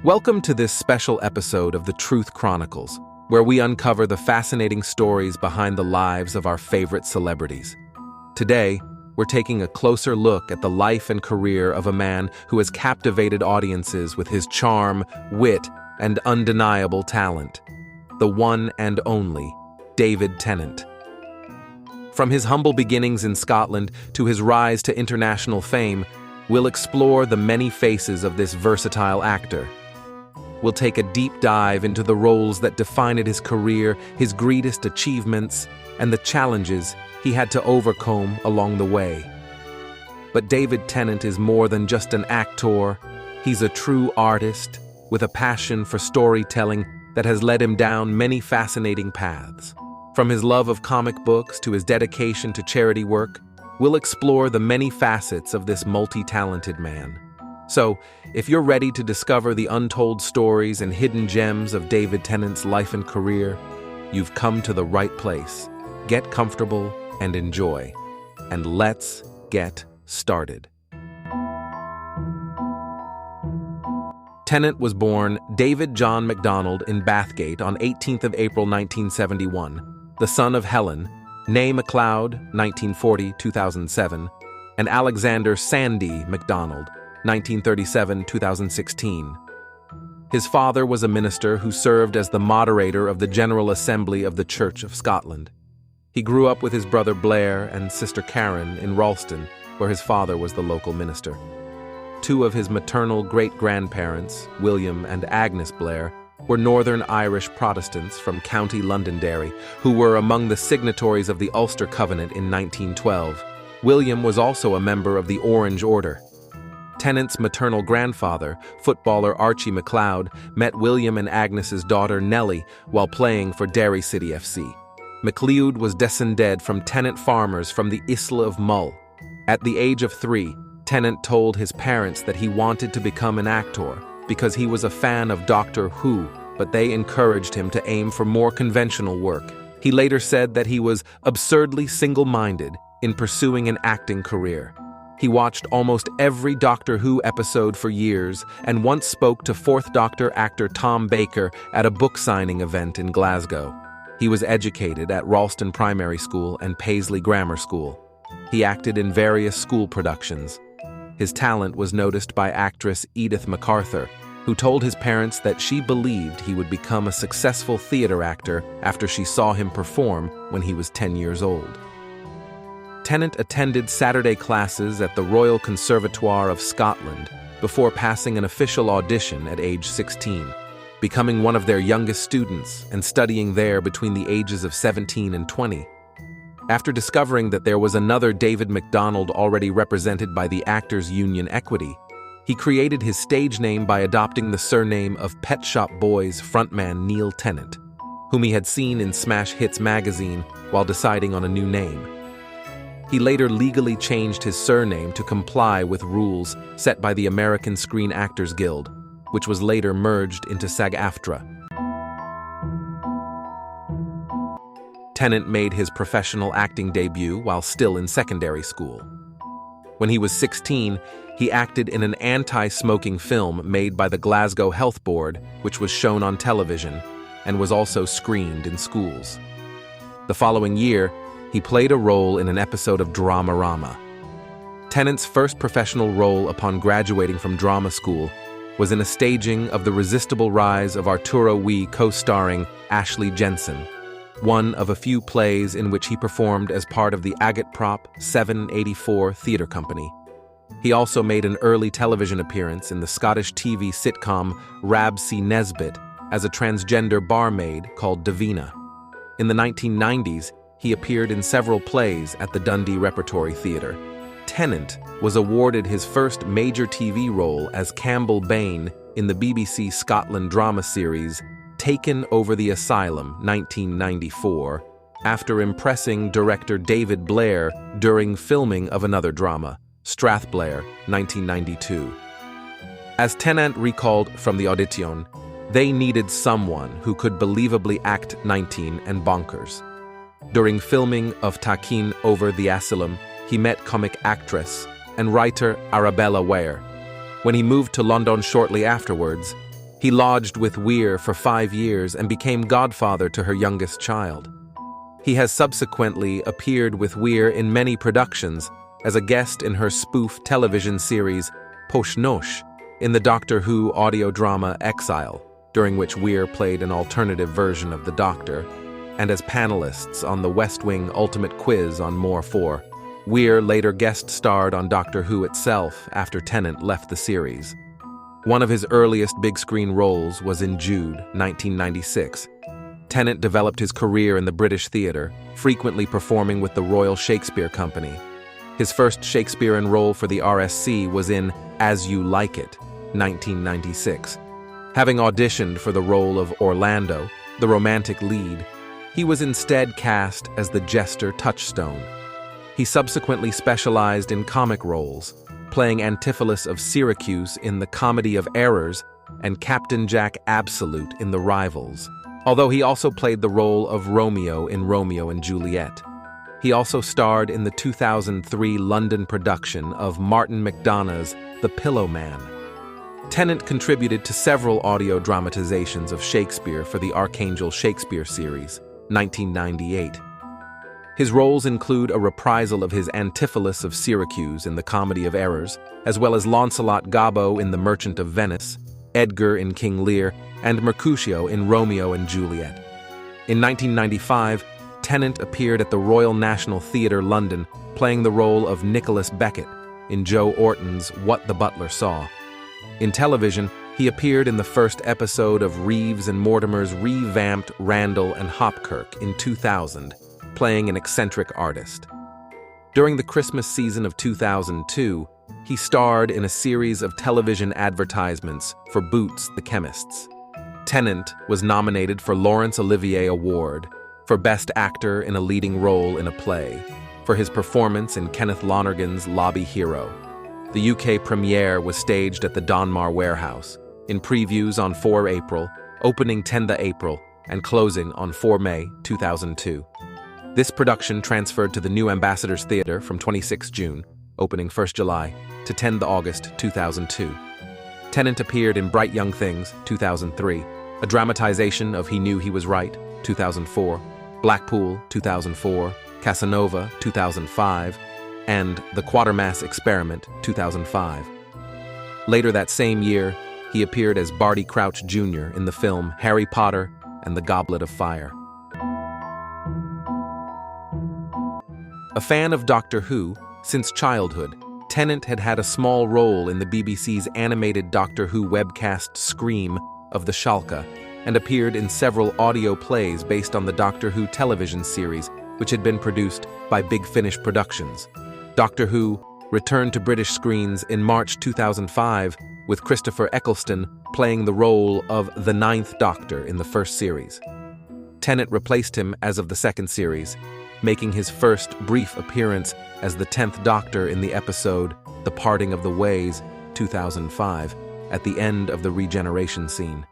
Welcome to this special episode of the Truth Chronicles, where we uncover the fascinating stories behind the lives of our favorite celebrities. Today, we're taking a closer look at the life and career of a man who has captivated audiences with his charm, wit, and undeniable talent. The one and only David Tennant. From his humble beginnings in Scotland to his rise to international fame, we'll explore the many faces of this versatile actor. We'll take a deep dive into the roles that defined his career, his greatest achievements, and the challenges he had to overcome along the way. But David Tennant is more than just an actor. He's a true artist with a passion for storytelling that has led him down many fascinating paths. From his love of comic books to his dedication to charity work, we'll explore the many facets of this multi-talented man. So, if you're ready to discover the untold stories and hidden gems of David Tennant's life and career, you've come to the right place. Get comfortable and enjoy. And let's get started. Tennant was born David John MacDonald in Bathgate on 18th of April 1971, the son of Helen, née MacLeod, 1940-2007, and Alexander Sandy MacDonald, 1937-2016. His father was a minister who served as the moderator of the General Assembly of the Church of Scotland. He grew up with his brother Blair and sister Karen in Ralston, where his father was the local minister. Two of his maternal great-grandparents, William and Agnes Blair, were Northern Irish Protestants from County Londonderry, who were among the signatories of the Ulster Covenant in 1912. William was also a member of the Orange Order. Tennant's maternal grandfather, footballer Archie MacLeod, met William and Agnes's daughter Nellie while playing for Derry City FC. MacLeod was descended from Tennant farmers from the Isle of Mull. At the age of 3, Tennant told his parents that he wanted to become an actor because he was a fan of Doctor Who, but they encouraged him to aim for more conventional work. He later said that he was absurdly single-minded in pursuing an acting career. He watched almost every Doctor Who episode for years and once spoke to Fourth Doctor actor Tom Baker at a book signing event in Glasgow. He was educated at Ralston Primary School and Paisley Grammar School. He acted in various school productions. His talent was noticed by actress Edith MacArthur, who told his parents that she believed he would become a successful theater actor after she saw him perform when he was 10 years old. Tennant attended Saturday classes at the Royal Conservatoire of Scotland before passing an official audition at age 16, becoming one of their youngest students and studying there between the ages of 17 and 20. After discovering that there was another David MacDonald already represented by the Actors Union Equity, he created his stage name by adopting the surname of Pet Shop Boys frontman Neil Tennant, whom he had seen in Smash Hits magazine while deciding on a new name. He later legally changed his surname to comply with rules set by the American Screen Actors Guild, which was later merged into SAG-AFTRA. Tennant made his professional acting debut while still in secondary school. When he was 16, he acted in an anti-smoking film made by the Glasgow Health Board, which was shown on television and was also screened in schools. The following year, he played a role in an episode of Dramarama. Tennant's first professional role upon graduating from drama school was in a staging of The Resistible Rise of Arturo Wee co-starring Ashley Jensen, one of a few plays in which he performed as part of the Agitprop 784 theater company. He also made an early television appearance in the Scottish TV sitcom Rab C. Nesbitt as a transgender barmaid called Davina. In the 1990s, he appeared in several plays at the Dundee Repertory Theatre. Tennant was awarded his first major TV role as Campbell Bain in the BBC Scotland drama series Taken Over the Asylum, 1994, after impressing director David Blair during filming of another drama, Strathblair, 1992. As Tennant recalled from the audition, they needed someone who could believably act 19 and bonkers. During filming of Takin Over the Asylum, he met comic actress and writer Arabella Ware. When he moved to London shortly afterwards, He lodged with Weir for 5 years and became godfather to her youngest child. He has subsequently appeared with Weir in many productions as a guest in her spoof television series Poshnosh in the Doctor Who audio drama Exile, during which Weir played an alternative version of the Doctor, and as panelists on the West Wing Ultimate Quiz on More 4. Weir later guest starred on Doctor Who itself after Tennant left the series. One of his earliest big-screen roles was in Jude, 1996. Tennant developed his career in the British theatre, frequently performing with the Royal Shakespeare Company. His first Shakespearean role for the RSC was in As You Like It, 1996. Having auditioned for the role of Orlando, the romantic lead, he was instead cast as the jester Touchstone. He subsequently specialized in comic roles, playing Antipholus of Syracuse in The Comedy of Errors and Captain Jack Absolute in The Rivals, although he also played the role of Romeo in Romeo and Juliet. He also starred in the 2003 London production of Martin McDonagh's The Pillow Man. Tennant contributed to several audio dramatizations of Shakespeare for the Archangel Shakespeare series, 1998. His roles include a reprisal of his Antipholus of Syracuse in The Comedy of Errors, as well as Launcelot Gobbo in The Merchant of Venice, Edgar in King Lear, and Mercutio in Romeo and Juliet. In 1995, Tennant appeared at the Royal National Theatre, London, playing the role of Nicholas Beckett in Joe Orton's What the Butler Saw. In television, he appeared in the first episode of Reeves and Mortimer's revamped Randall and Hopkirk in 2000, playing an eccentric artist. During the Christmas season of 2002, he starred in a series of television advertisements for Boots the Chemists. Tennant was nominated for Laurence Olivier Award for Best Actor in a Leading Role in a Play for his performance in Kenneth Lonergan's Lobby Hero. The UK premiere was staged at the Donmar Warehouse, in previews on 4 April, opening 10 April, and closing on 4 May 2002. This production transferred to the New Ambassadors Theatre from 26 June, opening 1 July, to 10 August 2002. Tennant appeared in Bright Young Things, 2003, a dramatization of He Knew He Was Right, 2004, Blackpool, 2004, Casanova, 2005, and The Quatermass Experiment, 2005. Later that same year, he appeared as Barty Crouch Jr. in the film Harry Potter and the Goblet of Fire. A fan of Doctor Who since childhood, Tennant had had a small role in the BBC's animated Doctor Who webcast Scream of the Schalke, and appeared in several audio plays based on the Doctor Who television series, which had been produced by Big Finish Productions. Doctor Who returned to British screens in March 2005, with Christopher Eccleston playing the role of the 9th Doctor in the first series. Tennant replaced him as of the second series, making his first brief appearance as the 10th Doctor in the episode The Parting of the Ways, 2005, at the end of the regeneration scene.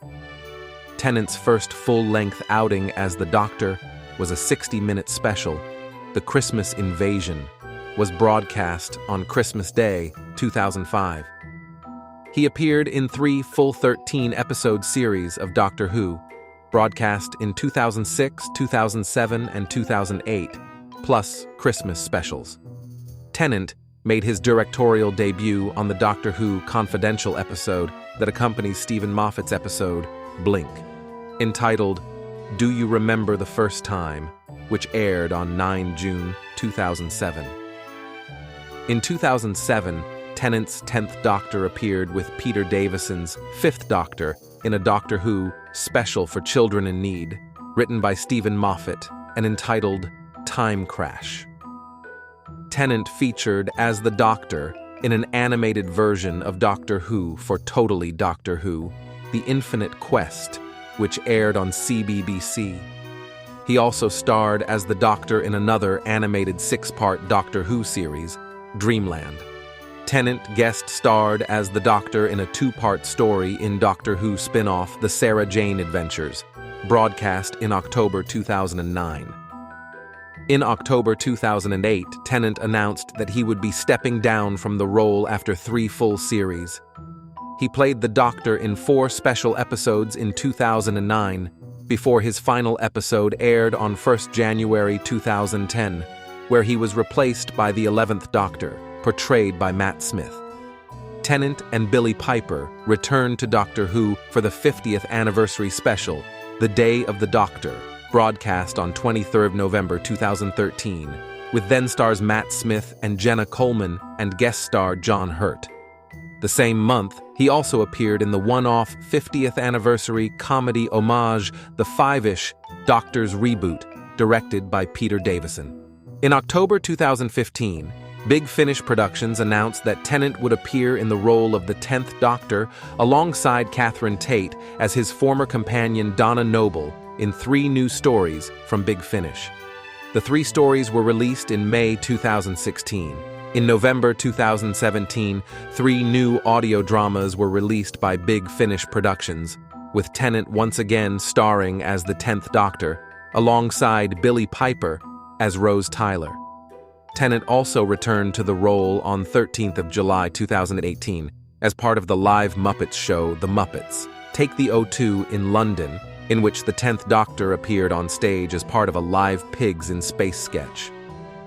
Tennant's first full-length outing as the Doctor was a 60-minute special, The Christmas Invasion, was broadcast on Christmas Day, 2005. He appeared in 3 full 13-episode series of Doctor Who, broadcast in 2006, 2007, and 2008, plus Christmas specials. Tennant made his directorial debut on the Doctor Who Confidential episode that accompanies Stephen Moffat's episode, Blink, entitled Do You Remember the First Time?, which aired on 9 June 2007. In 2007, Tennant's 10th Doctor appeared with Peter Davison's 5th Doctor in a Doctor Who special for children in need, written by Stephen Moffat and entitled Time Crash. Tennant featured as the Doctor in an animated version of Doctor Who for Totally Doctor Who, The Infinite Quest, which aired on CBBC. He also starred as the Doctor in another animated 6-part Doctor Who series, Dreamland. Tennant guest starred as the Doctor in a 2-part story in Doctor Who spin-off The Sarah Jane Adventures, broadcast in October 2009. In October 2008, Tennant announced that he would be stepping down from the role after 3 full series. He played the Doctor in 4 special episodes in 2009, before his final episode aired on 1 January 2010, where he was replaced by the 11th Doctor, portrayed by Matt Smith. Tennant and Billie Piper returned to Doctor Who for the 50th anniversary special, The Day of the Doctor, broadcast on 23 November 2013, with then-stars Matt Smith and Jenna Coleman and guest star John Hurt. The same month, he also appeared in the one-off 50th anniversary comedy homage The Five-ish Doctor's Reboot, directed by Peter Davison. In October 2015, Big Finish Productions announced that Tennant would appear in the role of the 10th Doctor alongside Catherine Tate as his former companion Donna Noble in 3 new stories from Big Finish. The 3 stories were released in May 2016. In November 2017, 3 new audio dramas were released by Big Finish Productions, with Tennant once again starring as the 10th Doctor, alongside Billie Piper as Rose Tyler. Tennant also returned to the role on 13th of July 2018 as part of the live Muppets show The Muppets Take the O2 in London, in which the 10th Doctor appeared on stage as part of a live Pigs in Space sketch.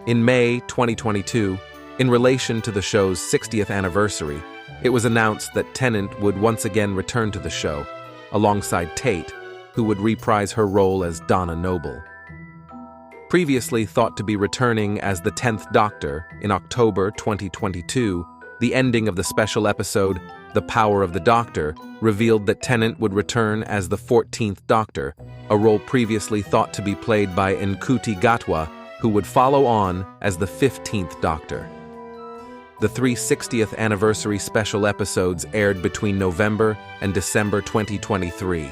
In May 2022, in relation to the show's 60th anniversary, it was announced that Tennant would once again return to the show, alongside Tate, who would reprise her role as Donna Noble. Previously thought to be returning as the 10th Doctor in October 2022, the ending of the special episode, The Power of the Doctor, revealed that Tennant would return as the 14th Doctor, a role previously thought to be played by Nkuti Gatwa, who would follow on as the 15th Doctor. The 360th anniversary special episodes aired between November and December 2023.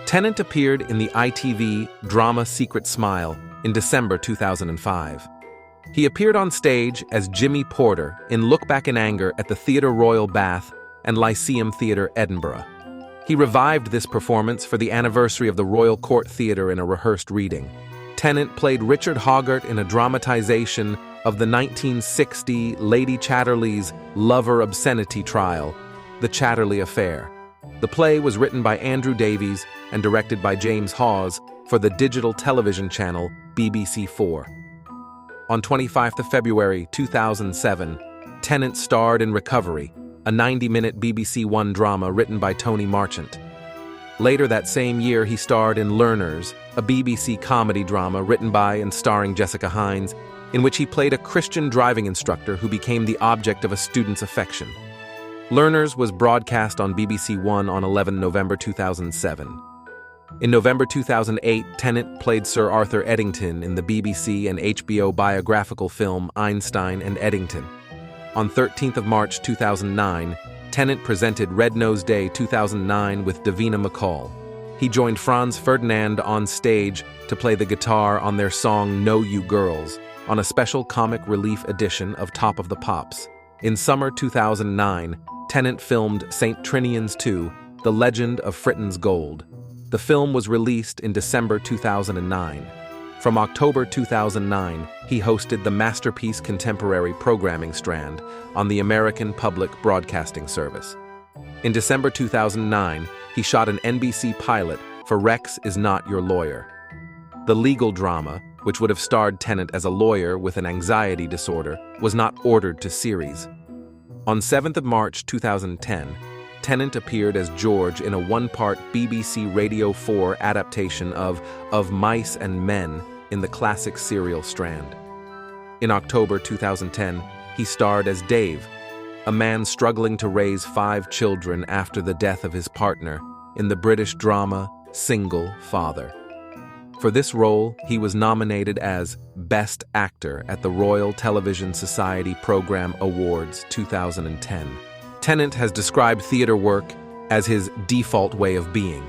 Tennant appeared in the ITV drama Secret Smile in December 2005. He appeared on stage as Jimmy Porter in Look Back in Anger at the Theatre Royal Bath and Lyceum Theatre, Edinburgh. He revived this performance for the anniversary of the Royal Court Theatre in a rehearsed reading. Tennant played Richard Hoggart in a dramatization of the 1960 Lady Chatterley's lover obscenity trial, The Chatterley Affair. The play was written by Andrew Davies and directed by James Hawes for the digital television channel BBC4. On 25 February 2007, Tennant starred in Recovery, a 90-minute BBC One drama written by Tony Marchant. Later that same year, he starred in Learners, a BBC comedy drama written by and starring Jessica Hines, in which he played a Christian driving instructor who became the object of a student's affection. Learners was broadcast on BBC One on 11 November 2007. In November 2008, Tennant played Sir Arthur Eddington in the BBC and HBO biographical film Einstein and Eddington. On 13th of March 2009, Tennant presented Red Nose Day 2009 with Davina McCall. He joined Franz Ferdinand on stage to play the guitar on their song Know You Girls, on a special comic relief edition of Top of the Pops. In summer 2009, Tennant filmed St. Trinian's 2, The Legend of Fritton's Gold. The film was released in December 2009. From October 2009, he hosted the Masterpiece Contemporary programming strand on the American Public Broadcasting Service. In December 2009, he shot an NBC pilot for Rex Is Not Your Lawyer. The legal drama, which would have starred Tennant as a lawyer with an anxiety disorder, was not ordered to series. On 7th of March 2010, Tennant appeared as George in a one-part BBC Radio 4 adaptation of Mice and Men in the classic serial Strand. In October 2010, he starred as Dave, a man struggling to raise 5 children after the death of his partner, in the British drama Single Father. For this role, he was nominated as Best Actor at the Royal Television Society Programme Awards 2010. Tennant has described theatre work as his default way of being.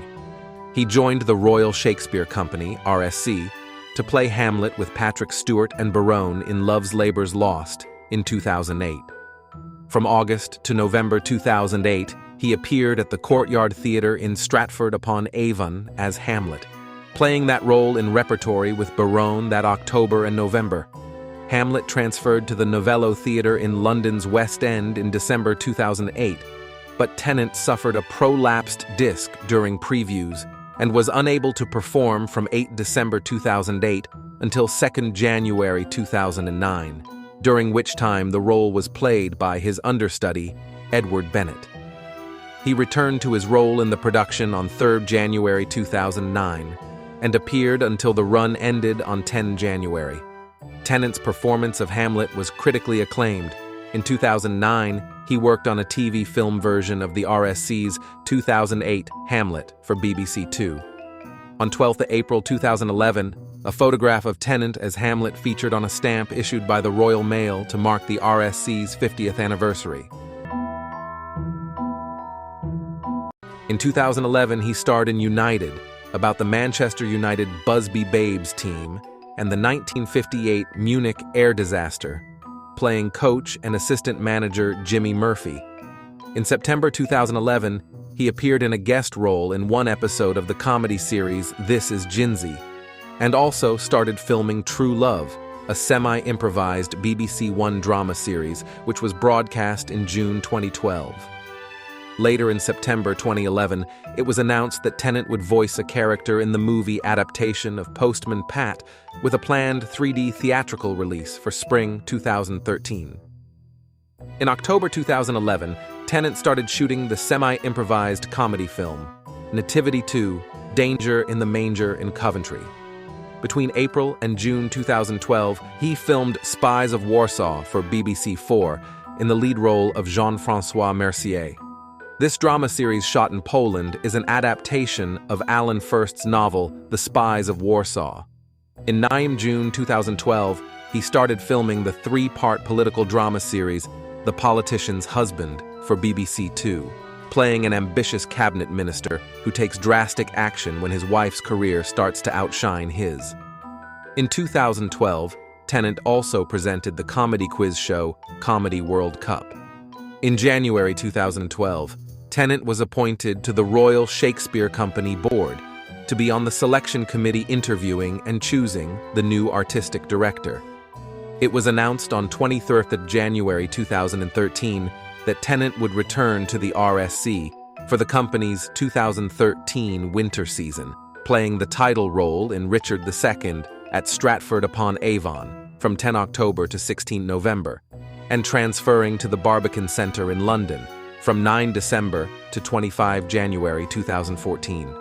He joined the Royal Shakespeare Company, RSC, to play Hamlet with Patrick Stewart and Barone in Love's Labour's Lost in 2008. From August to November 2008, he appeared at the Courtyard Theatre in Stratford-upon-Avon as Hamlet, playing that role in repertory with Barone that October and November. Hamlet transferred to the Novello Theatre in London's West End in December 2008, but Tennant suffered a prolapsed disc during previews and was unable to perform from 8 December 2008 until 2 January 2009, during which time the role was played by his understudy, Edward Bennett. He returned to his role in the production on 3 January 2009 and appeared until the run ended on 10 January. Tennant's performance of Hamlet was critically acclaimed. In 2009, he worked on a TV film version of the RSC's 2008 Hamlet for BBC Two. On 12 April 2011, a photograph of Tennant as Hamlet featured on a stamp issued by the Royal Mail to mark the RSC's 50th anniversary. In 2011, he starred in United, about the Manchester United Busby Babes team, and the 1958 Munich air disaster, playing coach and assistant manager Jimmy Murphy. In September 2011, he appeared in a guest role in one episode of the comedy series This Is Jinsey, and also started filming True Love, a semi-improvised BBC One drama series which was broadcast in June 2012. Later in September 2011, it was announced that Tennant would voice a character in the movie adaptation of Postman Pat with a planned 3D theatrical release for spring 2013. In October 2011, Tennant started shooting the semi-improvised comedy film, Nativity 2, Danger in the Manger in Coventry. Between April and June 2012, he filmed Spies of Warsaw for BBC 4 in the lead role of Jean-François Mercier. This drama series shot in Poland is an adaptation of Alan First's novel, The Spies of Warsaw. In June 2012, he started filming the 3-part political drama series, The Politician's Husband, for BBC Two, playing an ambitious cabinet minister who takes drastic action when his wife's career starts to outshine his. In 2012, Tennant also presented the comedy quiz show, Comedy World Cup. In January 2012, Tennant was appointed to the Royal Shakespeare Company board to be on the selection committee interviewing and choosing the new artistic director. It was announced on 23rd January 2013 that Tennant would return to the RSC for the company's 2013 winter season, playing the title role in Richard II at Stratford-upon-Avon from 10 October to 16 November, and transferring to the Barbican Centre in London from 9 December to 25 January 2014.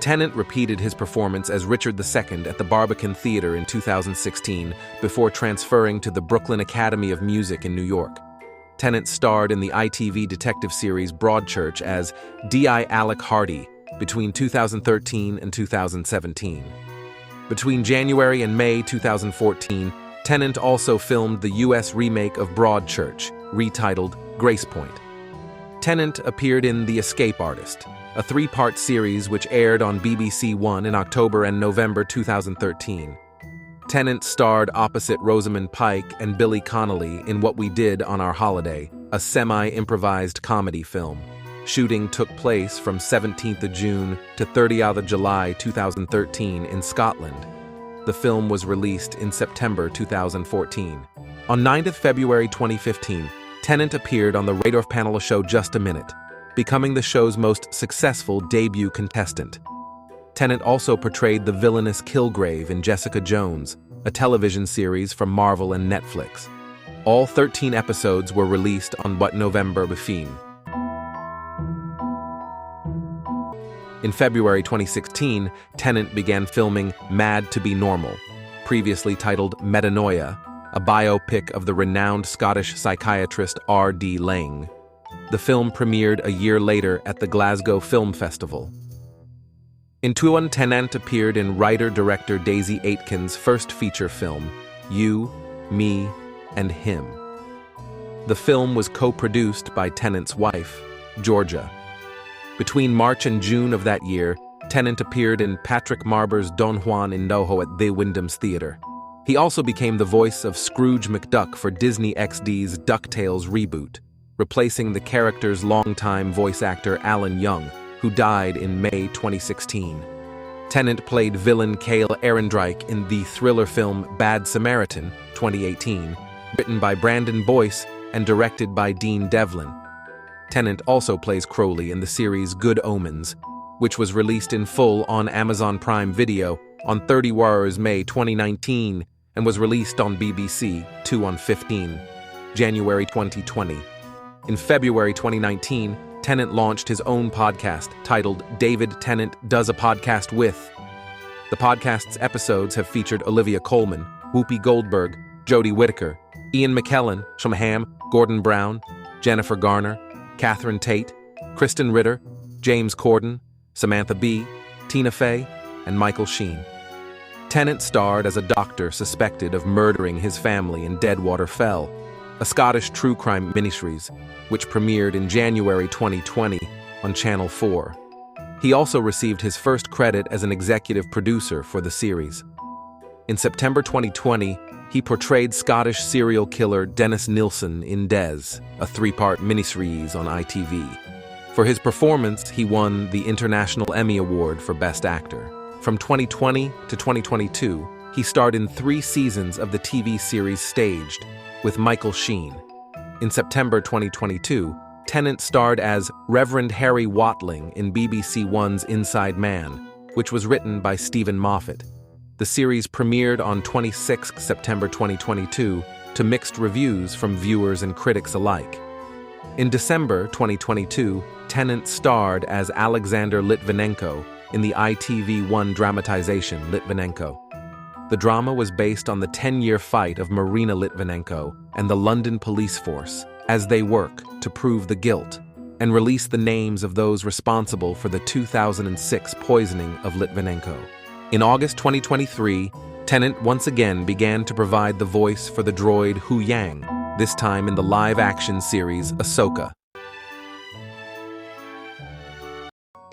Tennant repeated his performance as Richard II at the Barbican Theatre in 2016 before transferring to the Brooklyn Academy of Music in New York. Tennant starred in the ITV detective series Broadchurch as D.I. Alec Hardy between 2013 and 2017. Between January and May 2014, Tennant also filmed the U.S. remake of Broadchurch, retitled Grace Point. Tennant appeared in The Escape Artist, a 3-part series which aired on BBC One in October and November 2013. Tennant starred opposite Rosamund Pike and Billy Connolly in What We Did on Our Holiday, a semi-improvised comedy film. Shooting took place from 17th June to 30th July 2013 in Scotland. The film was released in September 2014. On 9th February 2015, Tennant appeared on the Radar panel show Just a Minute, becoming the show's most successful debut contestant. Tennant also portrayed the villainous Kilgrave in Jessica Jones, a television series from Marvel and Netflix. All 13 episodes were released on November Befin. In February 2016, Tennant began filming Mad to Be Normal, previously titled Metanoia, a biopic of the renowned Scottish psychiatrist R.D. Laing. The film premiered a year later at the Glasgow Film Festival. In 2021, Tennant appeared in writer-director Daisy Aitken's first feature film, You, Me, and Him. The film was co-produced by Tennant's wife, Georgia. Between March and June of that year, Tennant appeared in Patrick Marber's Don Juan in NoHo at the Wyndham's Theatre. He also became the voice of Scrooge McDuck for Disney XD's DuckTales reboot, replacing the character's longtime voice actor Alan Young, who died in May 2016. Tennant played villain Cale Ehrenreich in the thriller film Bad Samaritan, 2018, written by Brandon Boyce and directed by Dean Devlin. Tennant also plays Crowley in the series Good Omens, which was released in full on Amazon Prime Video on 30 May 2019 and was released on BBC 2 on 15 January 2020. In February 2019, Tennant launched his own podcast titled David Tennant Does a Podcast With. The podcast's episodes have featured Olivia Colman, Whoopi Goldberg, Jodie Whittaker, Ian McKellen, Shomham, Gordon Brown, Jennifer Garner, Catherine Tate, Kristen Ritter, James Corden, Samantha Bee, Tina Fey, and Michael Sheen. Tennant starred as a doctor suspected of murdering his family in Deadwater Fell, a Scottish true crime miniseries, which premiered in January 2020 on Channel 4. He also received his first credit as an executive producer for the series. In September 2020, he portrayed Scottish serial killer Dennis Nilsen in Des, a 3-part miniseries on ITV. For his performance, he won the International Emmy Award for Best Actor. From 2020 to 2022, he starred in 3 seasons of the TV series Staged, with Michael Sheen. In September 2022, Tennant starred as Reverend Harry Watling in BBC One's Inside Man, which was written by Stephen Moffat. The series premiered on 26 September 2022 to mixed reviews from viewers and critics alike. In December 2022, Tennant starred as Alexander Litvinenko in the ITV1 dramatization Litvinenko. The drama was based on the 10-year fight of Marina Litvinenko and the London police force as they work to prove the guilt and release the names of those responsible for the 2006 poisoning of Litvinenko. In August 2023, Tennant once again began to provide the voice for the droid Hu Yang, this time in the live-action series Ahsoka.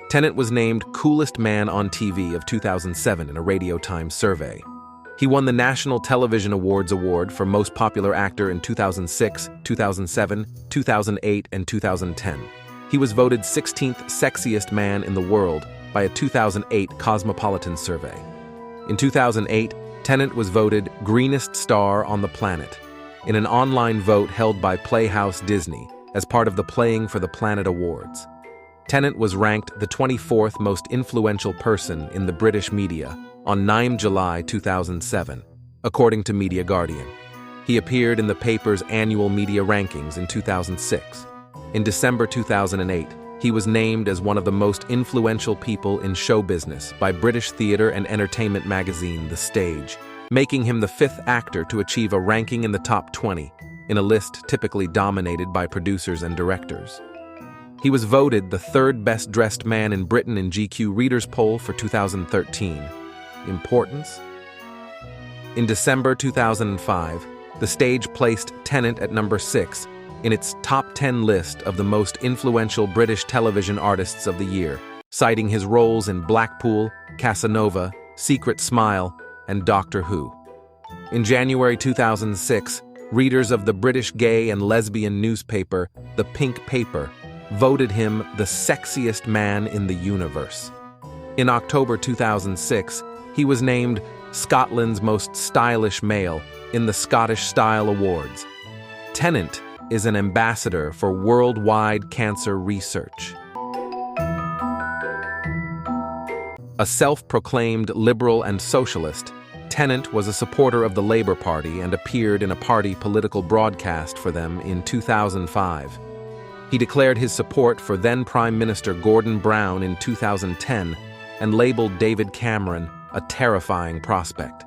Tennant was named Coolest Man on TV of 2007 in a Radio Times survey. He won the National Television Awards Award for Most Popular Actor in 2006, 2007, 2008, and 2010. He was voted 16th Sexiest Man in the World by a 2008 Cosmopolitan survey. In 2008, Tennant was voted Greenest Star on the Planet in an online vote held by Playhouse Disney as part of the Playing for the Planet Awards. Tennant was ranked the 24th most influential person in the British media on 9 July 2007, according to Media Guardian. He appeared in the paper's annual media rankings in 2006. In December 2008, he was named as one of the most influential people in show business by British theatre and entertainment magazine The Stage, making him the 5th actor to achieve a ranking in the top 20, in a list typically dominated by producers and directors. He was voted the 3rd best-dressed man in Britain in GQ Readers' Poll for 2013. Importance? In December 2005, The Stage placed Tennant at number 6 in its top 10 list of the most influential British television artists of the year, citing his roles in Blackpool, Casanova, Secret Smile, and Doctor Who. In January 2006, readers of the British gay and lesbian newspaper, The Pink Paper, voted him the sexiest man in the universe. In October 2006, he was named Scotland's most stylish male in the Scottish Style Awards. Tennant is an ambassador for worldwide cancer research. A self-proclaimed liberal and socialist, Tennant was a supporter of the Labour Party and appeared in a party political broadcast for them in 2005. He declared his support for then Prime Minister Gordon Brown in 2010 and labeled David Cameron a terrifying prospect.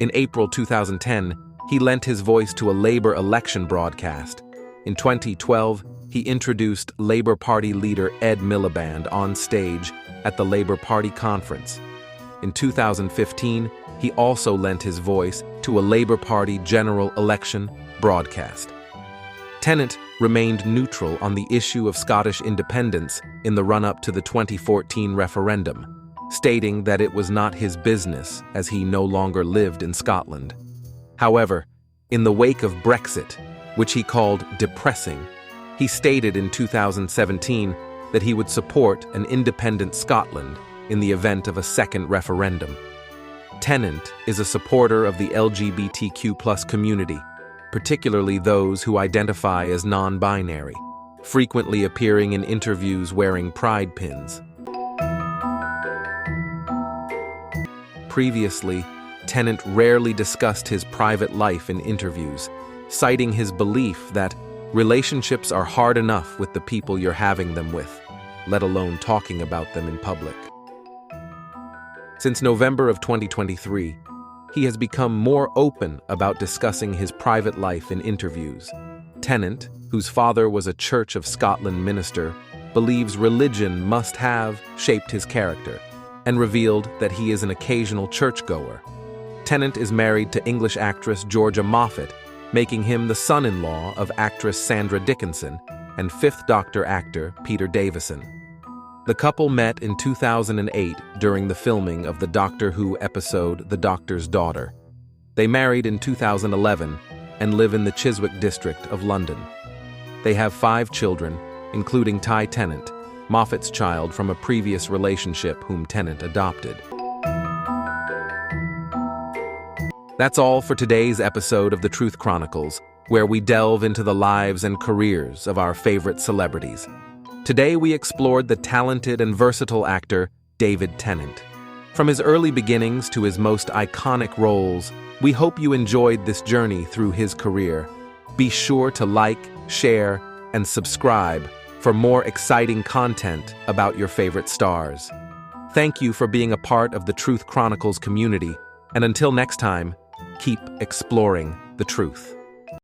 In April 2010, he lent his voice to a Labour election broadcast. In 2012, he introduced Labour Party leader Ed Miliband on stage at the Labour Party conference. In 2015, he also lent his voice to a Labour Party general election broadcast. Tennant remained neutral on the issue of Scottish independence in the run-up to the 2014 referendum, stating that it was not his business as he no longer lived in Scotland. However, in the wake of Brexit, which he called depressing, he stated in 2017 that he would support an independent Scotland in the event of a second referendum. Tennant is a supporter of the LGBTQ+ community, particularly those who identify as non-binary, frequently appearing in interviews wearing pride pins. Previously, Tennant rarely discussed his private life in interviews, citing his belief that relationships are hard enough with the people you're having them with, let alone talking about them in public. Since November of 2023, he has become more open about discussing his private life in interviews. Tennant, whose father was a Church of Scotland minister, believes religion must have shaped his character, and revealed that he is an occasional churchgoer. Tennant is married to English actress Georgia Moffat, making him the son-in-law of actress Sandra Dickinson and Fifth Doctor actor Peter Davison. The couple met in 2008 during the filming of the Doctor Who episode The Doctor's Daughter. They married in 2011 and live in the Chiswick district of London. They have 5 children, including Ty Tennant, Moffat's child from a previous relationship whom Tennant adopted. That's all for today's episode of The Truth Chronicles, where we delve into the lives and careers of our favorite celebrities. Today we explored the talented and versatile actor David Tennant. From his early beginnings to his most iconic roles, we hope you enjoyed this journey through his career. Be sure to like, share, and subscribe for more exciting content about your favorite stars. Thank you for being a part of the Truth Chronicles community, and until next time, keep exploring the truth.